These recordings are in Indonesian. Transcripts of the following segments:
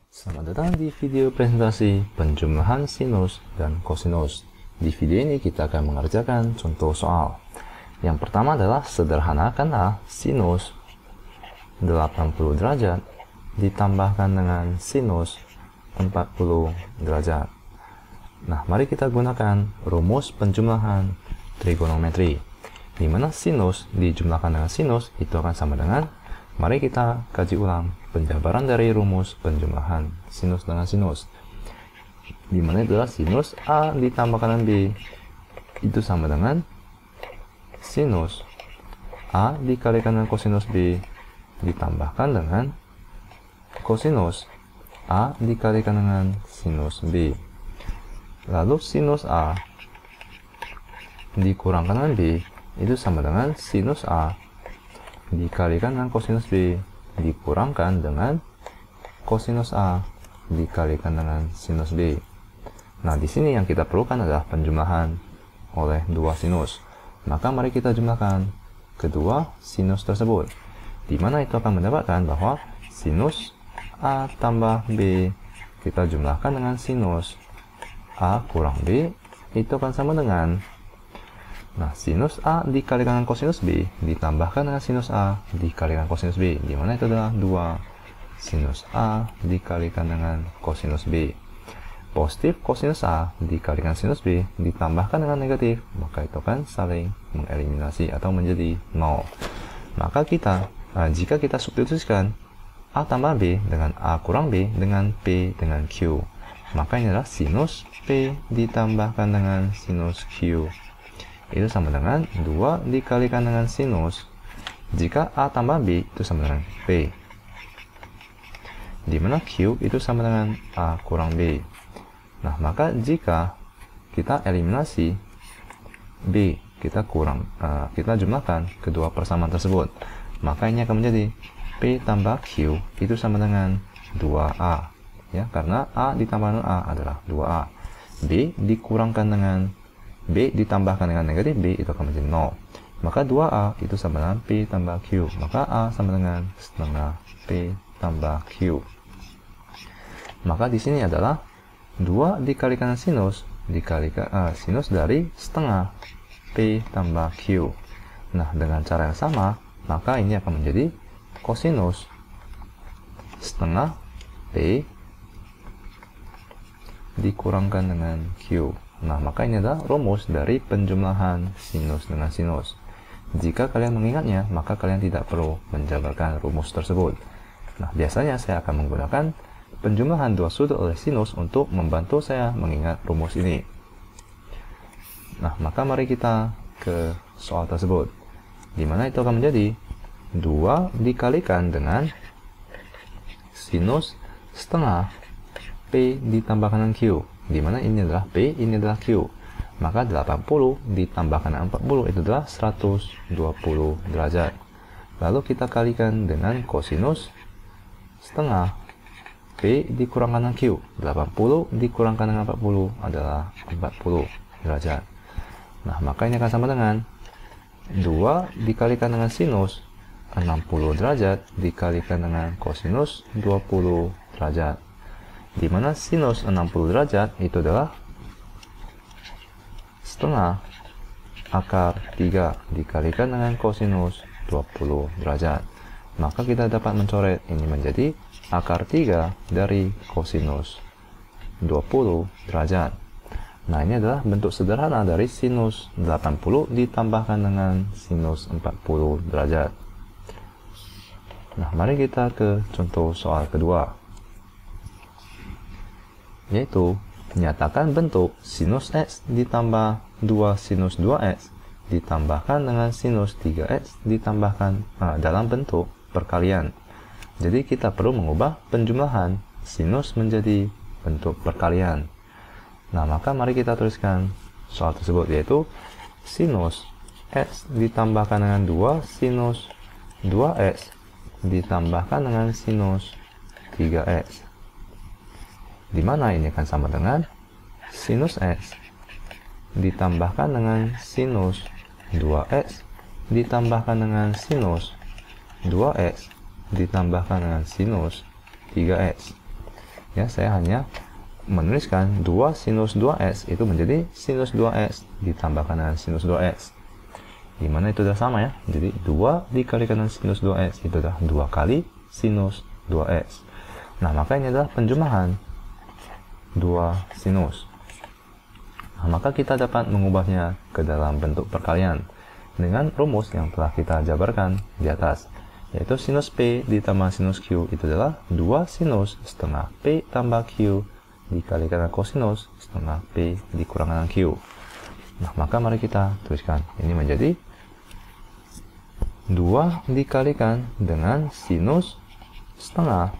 Selamat datang di video presentasi penjumlahan sinus dan kosinus. Di video ini kita akan mengerjakan contoh soal. Yang pertama adalah sederhanakanlah sinus 80 derajat ditambahkan dengan sinus 40 derajat. Nah, mari kita gunakan rumus penjumlahan trigonometri, di mana sinus dijumlahkan dengan sinus itu akan sama dengan, mari kita kaji ulang penjabaran dari rumus penjumlahan sinus dengan sinus, di mana itu adalah sinus A ditambahkan dengan B itu sama dengan sinus A dikalikan dengan kosinus B ditambahkan dengan kosinus A dikalikan dengan sinus B. Lalu sinus A dikurangkan dengan B itu sama dengan sinus A dikalikan dengan kosinus B dikurangkan dengan kosinus A dikalikan dengan sinus B. Nah, di sini yang kita perlukan adalah penjumlahan oleh dua sinus. Maka mari kita jumlahkan kedua sinus tersebut, di mana itu akan mendapatkan bahwa sinus A tambah B kita jumlahkan dengan sinus A kurang B itu akan sama dengan, nah, sinus A dikalikan dengan kosinus B ditambahkan dengan sinus A dikalikan kosinus B, di mana itu adalah 2 sinus A dikalikan dengan kosinus B. Positif kosinus A dikalikan sinus B ditambahkan dengan negatif, maka itu akan saling mengeliminasi atau menjadi 0. Maka jika kita substitusikan A tambah B dengan A kurang B dengan P dengan Q, maka ini adalah sinus P ditambahkan dengan sinus Q itu sama dengan 2 dikalikan dengan sinus, jika A tambah B itu sama dengan P, di mana Q itu sama dengan A kurang B. Nah, maka jika kita eliminasi B, kita jumlahkan kedua persamaan tersebut, maka ini akan menjadi P tambah Q itu sama dengan 2A, ya, karena A ditambah dengan A adalah 2A. B dikurangkan dengan B ditambahkan dengan negatif B itu akan menjadi 0. Maka 2A itu sama dengan P tambah Q. Maka A sama dengan setengah P tambah Q. Maka di sini adalah 2 dikalikan sinus dikalikan sinus dari setengah P tambah Q. Nah, dengan cara yang sama, maka ini akan menjadi kosinus setengah P dikurangkan dengan Q. Nah, maka ini adalah rumus dari penjumlahan sinus dengan sinus. Jika kalian mengingatnya, maka kalian tidak perlu menjabarkan rumus tersebut. Nah, biasanya saya akan menggunakan penjumlahan dua sudut oleh sinus untuk membantu saya mengingat rumus ini. Nah, maka mari kita ke soal tersebut, di mana itu akan menjadi 2 dikalikan dengan sinus setengah P ditambahkan dengan Q, di mana ini adalah P, ini adalah Q. Maka 80 ditambahkan dengan 40 itu adalah 120 derajat. Lalu kita kalikan dengan kosinus setengah P dikurangkan dengan Q. 80 dikurangkan dengan 40 adalah 40 derajat. Nah, maka ini akan sama dengan 2 dikalikan dengan sinus 60 derajat dikalikan dengan kosinus 20 derajat, di mana sinus 60 derajat itu adalah setengah akar 3 dikalikan dengan kosinus 20 derajat. Maka kita dapat mencoret ini menjadi akar 3 dari kosinus 20 derajat. Nah, ini adalah bentuk sederhana dari sinus 80 ditambahkan dengan sinus 40 derajat. Nah, mari kita ke contoh soal kedua, yaitu nyatakan bentuk sinus X ditambah 2 sinus 2X ditambahkan dengan sinus 3X ditambahkan dalam bentuk perkalian. Jadi kita perlu mengubah penjumlahan sinus menjadi bentuk perkalian. Nah, maka mari kita tuliskan soal tersebut, yaitu sinus X ditambahkan dengan 2 sinus 2X ditambahkan dengan sinus 3X, di mana ini akan sama dengan sinus X ditambahkan dengan sinus 2X ditambahkan dengan sinus 2X ditambahkan dengan sinus 3X. Ya, saya hanya menuliskan 2 sinus 2x itu menjadi sinus 2x ditambahkan dengan sinus 2x. Dimana itu adalah sama ya. Jadi 2 dikalikan dengan sinus 2x itu adalah 2 kali sinus 2x. Nah, maka ini adalah penjumlahan 2 sinus. Nah, maka kita dapat mengubahnya ke dalam bentuk perkalian dengan rumus yang telah kita jabarkan di atas, yaitu sinus P ditambah sinus Q itu adalah 2 sinus setengah P tambah Q dikalikan dengan kosinus setengah P dikurangkan dengan Q. Nah, maka mari kita tuliskan. Ini menjadi 2 dikalikan dengan sinus setengah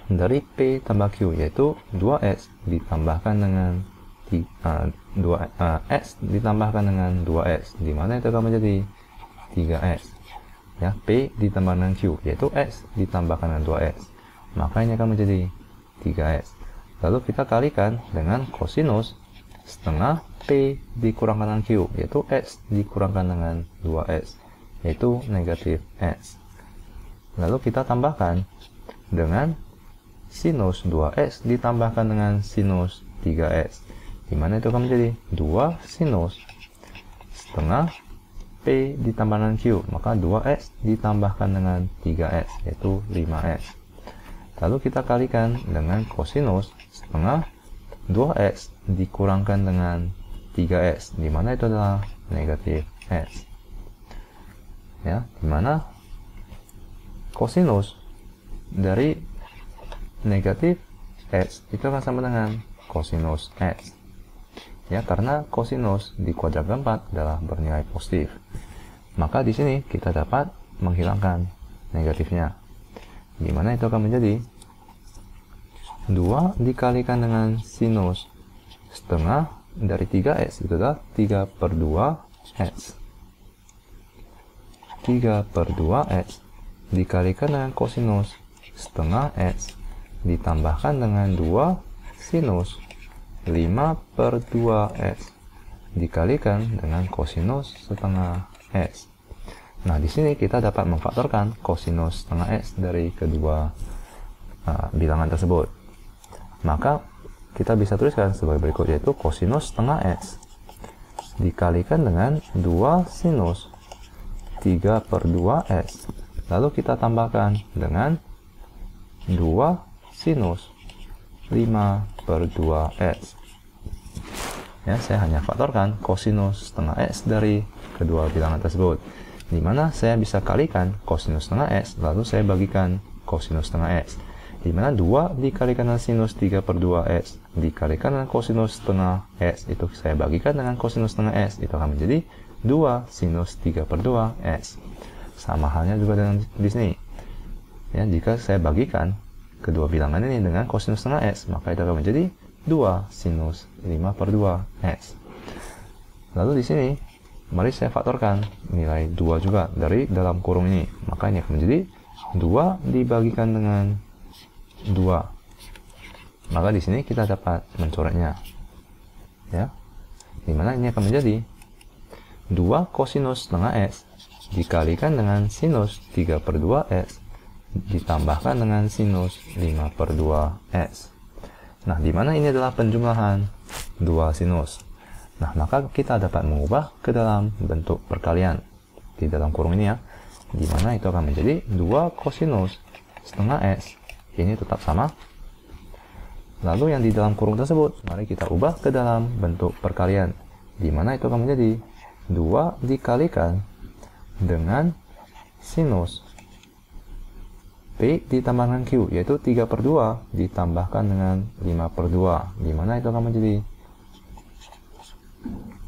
dari P tambah Q, yaitu 2x ditambahkan dengan 2x ditambahkan dengan 2x, dimana itu akan menjadi 3x. Ya, P ditambah dengan Q, yaitu x ditambahkan dengan 2x, maka ini akan menjadi 3x. Lalu kita kalikan dengan kosinus setengah P dikurangkan dengan Q, yaitu x dikurangkan dengan 2x, yaitu negatif x. Lalu kita tambahkan dengan sinus 2x ditambahkan dengan sinus 3x, dimana itu akan menjadi 2 sinus setengah P ditambah dengan Q, maka 2x ditambahkan dengan 3x, yaitu 5x. Lalu kita kalikan dengan kosinus setengah 2x dikurangkan dengan 3x, dimana itu adalah negatif x. Ya, dimana kosinus dari negatif x itu akan sama dengan kosinus x. Ya, karena kosinus di kuadrat keempat adalah bernilai positif. Maka di sini kita dapat menghilangkan negatifnya. Dimana itu akan menjadi 2 dikalikan dengan sinus setengah dari 3x itu adalah 3/2x. 3/2x dikalikan dengan kosinus setengah x ditambahkan dengan 2 sinus 5/2x dikalikan dengan kosinus setengah x. Nah, di sini kita dapat memfaktorkan kosinus setengah x dari kedua bilangan tersebut. Maka kita bisa tuliskan sebagai berikut, yaitu kosinus setengah x dikalikan dengan 2 sinus 3/2x, lalu kita tambahkan dengan 2 sinus 5/2x. Ya, saya hanya faktorkan kosinus setengah x dari kedua bilangan tersebut, dimana saya bisa kalikan kosinus setengah x, lalu saya bagikan kosinus setengah x, dimana 2 dikalikan dengan sinus 3/2x dikalikan dengan kosinus setengah x, itu saya bagikan dengan kosinus setengah x, itu akan menjadi 2 sinus 3/2x. Sama halnya juga dengan di sini. Ya, jika saya bagikan kedua bilangan ini dengan kosinus setengah x, maka itu akan menjadi 2 sinus 5/2x. Lalu di sini, mari saya faktorkan nilai 2 juga dari dalam kurung ini. Maka ini akan menjadi 2 dibagikan dengan 2. Maka di sini kita dapat mencoretnya. Ya, dimana ini akan menjadi 2 kosinus setengah x dikalikan dengan sinus 3/2x ditambahkan dengan sinus 5/2x. Nah, dimana ini adalah penjumlahan 2 sinus. Nah, maka kita dapat mengubah ke dalam bentuk perkalian di dalam kurung ini ya, dimana itu akan menjadi 2 kosinus setengah x, ini tetap sama. Lalu yang di dalam kurung tersebut, mari kita ubah ke dalam bentuk perkalian, dimana itu akan menjadi 2 dikalikan dengan sinus P ditambah dengan Q, yaitu 3/2 ditambahkan dengan 5/2, dimana itu akan menjadi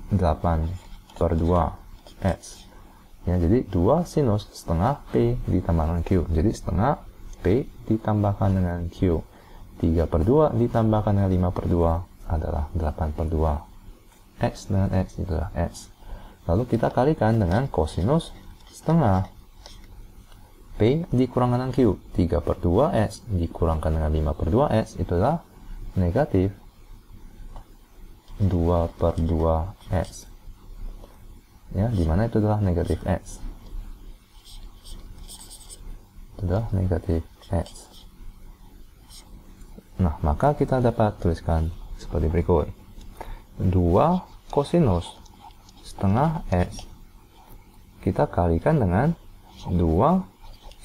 8/2x. Ya, jadi 2 sinus setengah P ditambah dengan Q, jadi setengah P ditambahkan dengan Q, 3/2 ditambahkan dengan 5/2 adalah 8/2. X dengan X itulah X. Lalu kita kalikan dengan kosinus setengah P dikurangkan dengan Q, 3/2x dikurangkan dengan 5/2x itu adalah negatif 2/2x. Ya, dimana itu adalah negatif x. Itu adalah negatif x. Nah, maka kita dapat tuliskan seperti berikut. 2 kosinus setengah X kita kalikan dengan 2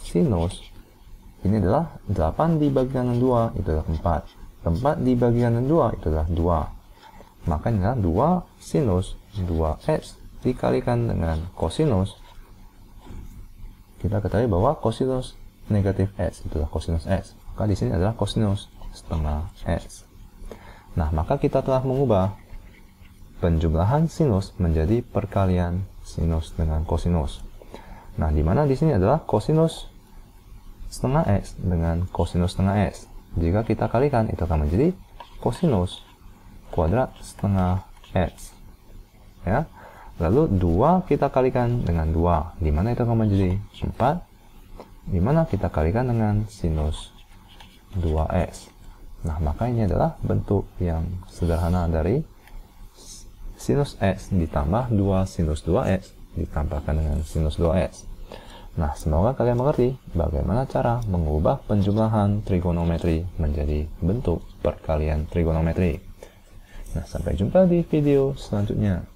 sinus. Ini adalah 8 dibagikan dengan 2, itu adalah 4. 4 dibagikan dengan 2, itu adalah 2. Maka ini adalah 2 sinus 2X dikalikan dengan kosinus. Kita ketahui bahwa kosinus negatif X itu adalah kosinus X. Maka di sini adalah kosinus setengah X. Nah, maka kita telah mengubah penjumlahan sinus menjadi perkalian sinus dengan kosinus. Nah, di mana di sini adalah kosinus setengah X dengan kosinus setengah X. Jika kita kalikan, itu akan menjadi kosinus kuadrat setengah X. Ya. Lalu 2 kita kalikan dengan 2, di mana itu akan menjadi 4, di mana kita kalikan dengan sinus 2X. Nah, maka ini adalah bentuk yang sederhana dari sinus X ditambah 2 sinus 2X ditambahkan dengan sinus 2X. Nah, semoga kalian mengerti bagaimana cara mengubah penjumlahan trigonometri menjadi bentuk perkalian trigonometri. Nah, sampai jumpa di video selanjutnya.